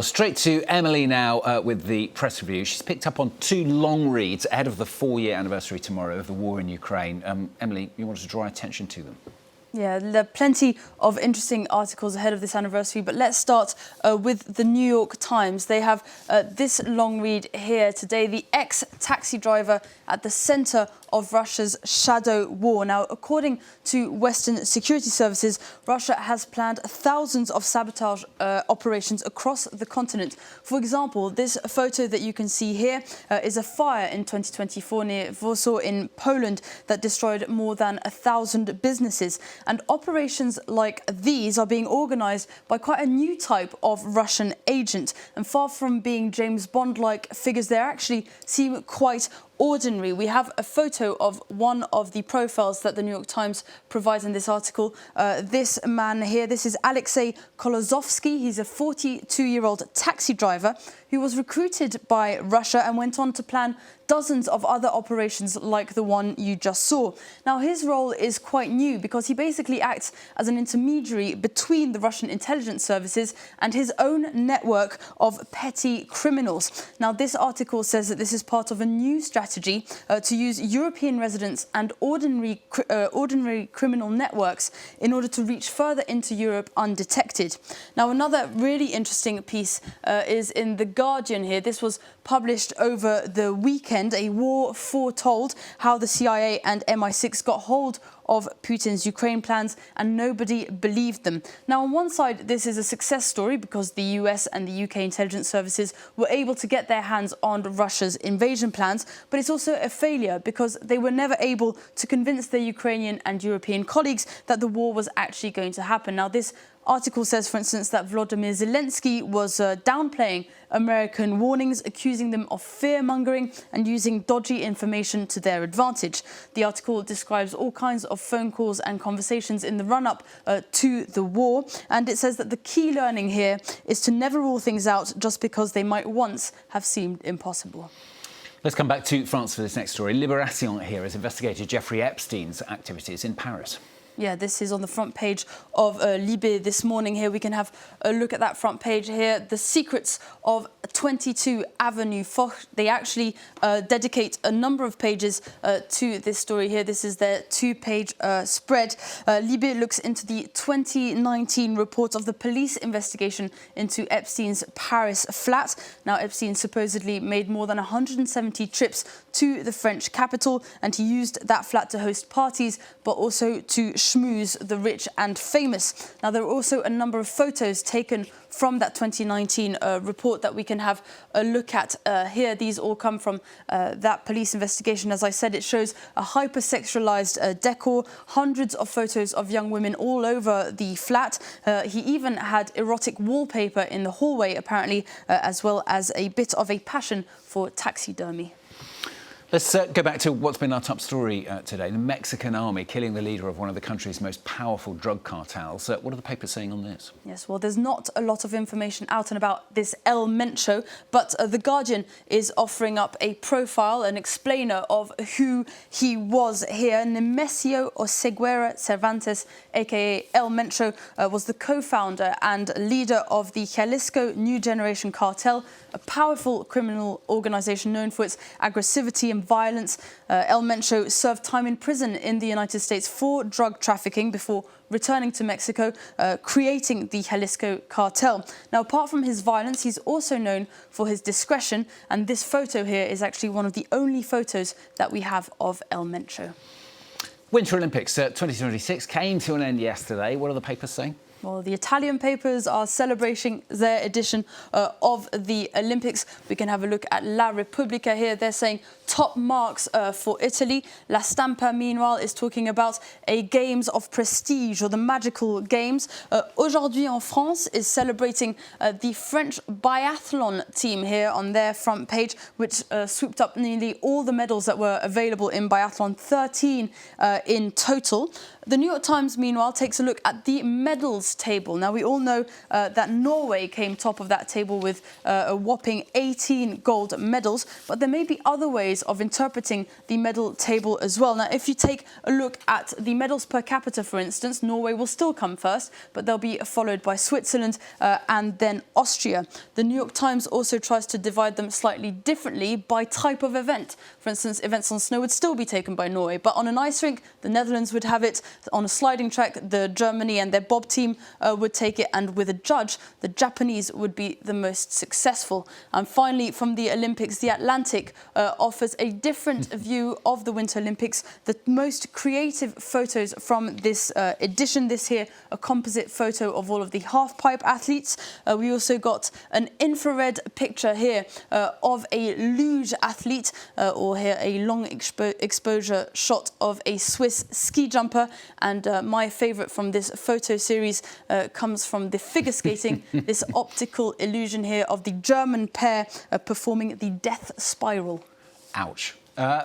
Straight to Emily now with the press review. She's picked up on two long reads ahead of the 4-year anniversary tomorrow of the war in Ukraine. Emily, you wanted to draw attention to them. Yeah, there are plenty of interesting articles ahead of this anniversary, but let's start with the New York Times. They have this long read here today, the ex-taxi driver at the centre of Russia's shadow war. Now, according to Western security services, Russia has planned thousands of sabotage operations across the continent. For example, this photo that you can see here is a fire in 2024 near Warsaw in Poland that destroyed more than 1,000 businesses. And operations like these are being organised by quite a new type of Russian agent. And far from being James Bond-like figures, they actually seem quite ordinary. We have a photo of one of the profiles that the New York Times provides in this article. This man here, this is Alexei Kolozovsky. He's a 42-year-old taxi driver who was recruited by Russia and went on to plan dozens of other operations like the one you just saw. Now, his role is quite new because he basically acts as an intermediary between the Russian intelligence services and his own network of petty criminals. Now, this article says that this is part of a new strategy to use European residents and ordinary criminal networks in order to reach further into Europe undetected. Now, another really interesting piece is in The Guardian here. This was published over the weekend, a war foretold, how the CIA and MI6 got hold of Putin's Ukraine plans and nobody believed them. Now, on one side, this is a success story because the US and the UK intelligence services were able to get their hands on Russia's invasion plans, but it's also a failure because they were never able to convince their Ukrainian and European colleagues that the war was actually going to happen. Now, this article says, for instance, that Volodymyr Zelensky was downplaying American warnings, accusing them of fear-mongering and using dodgy information to their advantage. The article describes all kinds of phone calls and conversations in the run-up to the war, and it says that the key learning here is to never rule things out just because they might once have seemed impossible. Let's come back to France for this next story. Libération here has investigated Jeffrey Epstein's activities in Paris. Yeah, this is on the front page of Libé this morning. Here we can have a look at that front page here. The secrets of 22 Avenue Foch. They actually dedicate a number of pages to this story here. This is their 2-page spread. Libé looks into the 2019 report of the police investigation into Epstein's Paris flat. Now, Epstein supposedly made more than 170 trips to the French capital, and he used that flat to host parties, but also to schmooze the rich and famous. Now, there are also a number of photos taken from that 2019 report that we can have a look at here. These all come from that police investigation. As I said, it shows a hypersexualized decor, hundreds of photos of young women all over the flat. He even had erotic wallpaper in the hallway, apparently, as well as a bit of a passion for taxidermy. Let's go back to what's been our top story today. The Mexican army killing the leader of one of the country's most powerful drug cartels. What are the papers saying on this? Yes, well, there's not a lot of information out and about this El Mencho, but The Guardian is offering up a profile, an explainer of who he was here. Nemesio Oseguera Cervantes, a.k.a. El Mencho, was the co-founder and leader of the Jalisco New Generation Cartel, a powerful criminal organisation known for its aggressivity and violence. El Mencho served time in prison in the United States for drug trafficking before returning to Mexico, creating the Jalisco cartel. Now, apart from his violence, he's also known for his discretion, and this photo here is actually one of the only photos that we have of El Mencho. Winter Olympics 2026 came to an end yesterday. What are the papers saying? Well, the Italian papers are celebrating their edition of the Olympics. We can have a look at La Repubblica here. They're saying top marks for Italy. La Stampa, meanwhile, is talking about a games of prestige, or the magical games. Aujourd'hui en France is celebrating the French biathlon team here on their front page, which swooped up nearly all the medals that were available in biathlon, 13 in total. The New York Times, meanwhile, takes a look at the medals table. Now, we all know that Norway came top of that table with a whopping 18 gold medals, but there may be other ways of interpreting the medal table as well. Now, if you take a look at the medals per capita, for instance, Norway will still come first, but they'll be followed by Switzerland and then Austria. The New York Times also tries to divide them slightly differently by type of event. For instance, events on snow would still be taken by Norway, but on an ice rink, the Netherlands would have it. On a sliding track, the Germany and their bob team would take it, and with a judge, the Japanese would be the most successful. And finally, from the Olympics, the Atlantic offers a different view of the Winter Olympics. The most creative photos from this edition, this here, a composite photo of all of the half-pipe athletes. We also got an infrared picture here of a luge athlete, or here a long exposure shot of a Swiss ski jumper. And my favourite from this photo series comes from the figure skating, this optical illusion here of the German pair performing the death spiral. Ouch.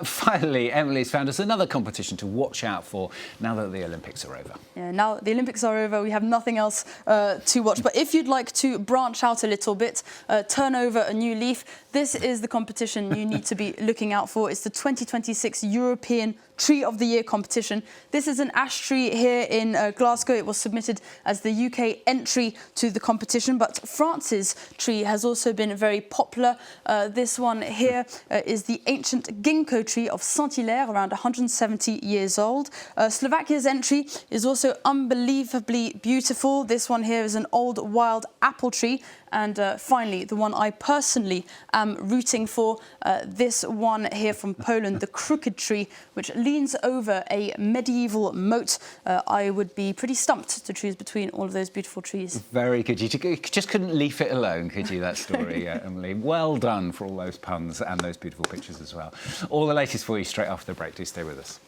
Finally, Emily's found us another competition to watch out for now that the Olympics are over. Yeah, now the Olympics are over, we have nothing else to watch. But if you'd like to branch out a little bit, turn over a new leaf, this is the competition you need to be looking out for. It's the 2026 European Tree of the Year competition. This is an ash tree here in Glasgow. It was submitted as the UK entry to the competition, but France's tree has also been very popular. This one here is the ancient ginkgo tree of Saint-Hilaire, around 170 years old. Slovakia's entry is also unbelievably beautiful. This one here is an old wild apple tree. And finally, the one I personally am rooting for, this one here from Poland, the crooked tree, which leans over a medieval moat. I would be pretty stumped to choose between all of those beautiful trees. Very good. You just couldn't leave it alone, could you, that story, Emily? Well done for all those puns and those beautiful pictures as well. All the latest for you straight after the break. Do stay with us.